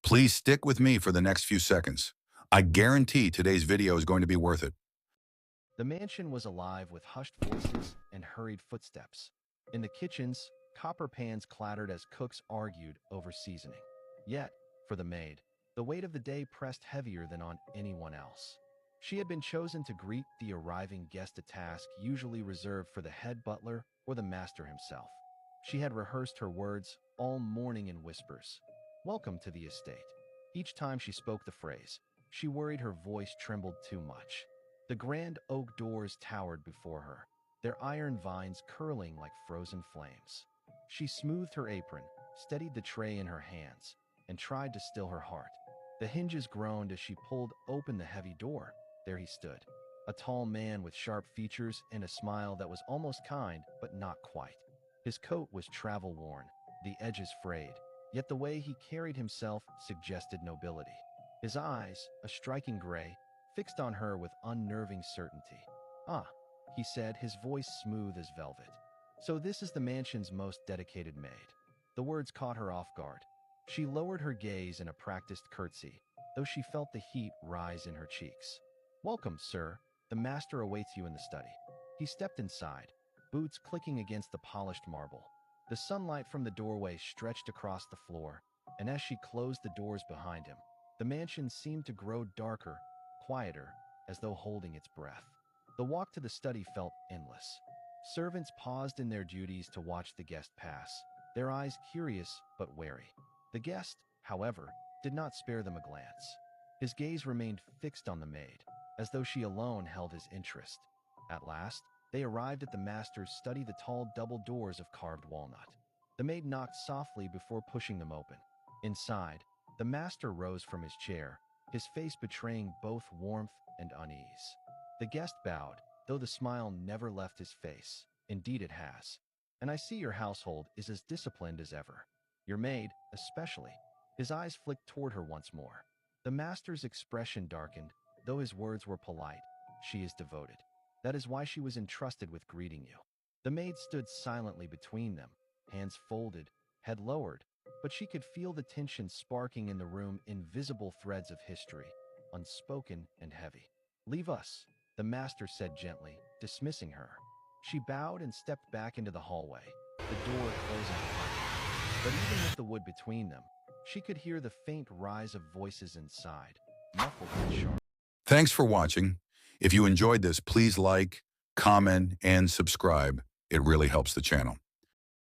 Please stick with me for the next few seconds. I guarantee today's video is going to be worth it. The mansion was alive with hushed voices and hurried footsteps. In the kitchens, copper pans clattered as cooks argued over seasoning. Yet, for the maid, the weight of the day pressed heavier than on anyone else. She had been chosen to greet the arriving guest, a task usually reserved for the head butler or the master himself. She had rehearsed her words all morning in whispers. "Welcome to the estate." Each time she spoke the phrase, she worried her voice trembled too much. The grand oak doors towered before her, their iron vines curling like frozen flames. She smoothed her apron, steadied the tray in her hands, and tried to still her heart. The hinges groaned as she pulled open the heavy door. There he stood, a tall man with sharp features and a smile that was almost kind, but not quite. His coat was travel-worn, the edges frayed, yet the way he carried himself suggested nobility. His eyes, a striking gray, fixed on her with unnerving certainty. "Ah," he said, his voice smooth as velvet. "So this is the mansion's most dedicated maid." The words caught her off guard. She lowered her gaze in a practiced curtsy, though she felt the heat rise in her cheeks. "Welcome, sir. The master awaits you in the study." He stepped inside, boots clicking against the polished marble. The sunlight from the doorway stretched across the floor, and as she closed the doors behind him, the mansion seemed to grow darker, quieter, as though holding its breath. The walk to the study felt endless. Servants paused in their duties to watch the guest pass, their eyes curious but wary. The guest, however, did not spare them a glance. His gaze remained fixed on the maid, as though she alone held his interest. At last, they arrived at the master's study, the tall double doors of carved walnut. The maid knocked softly before pushing them open. Inside, the master rose from his chair, his face betraying both warmth and unease. The guest bowed, though the smile never left his face. "Indeed it has. And I see your household is as disciplined as ever. Your maid, especially." His eyes flicked toward her once more. The master's expression darkened, though his words were polite. "She is devoted. That is why she was entrusted with greeting you." The maid stood silently between them, hands folded, head lowered, but she could feel the tension sparking in the room, invisible threads of history, unspoken and heavy. "Leave us," the master said gently, dismissing her. She bowed and stepped back into the hallway, the door closing behind her. But even with the wood between them, she could hear the faint rise of voices inside, muffled and sharp. Thanks for watching. If you enjoyed this, please like, comment, and subscribe. It really helps the channel.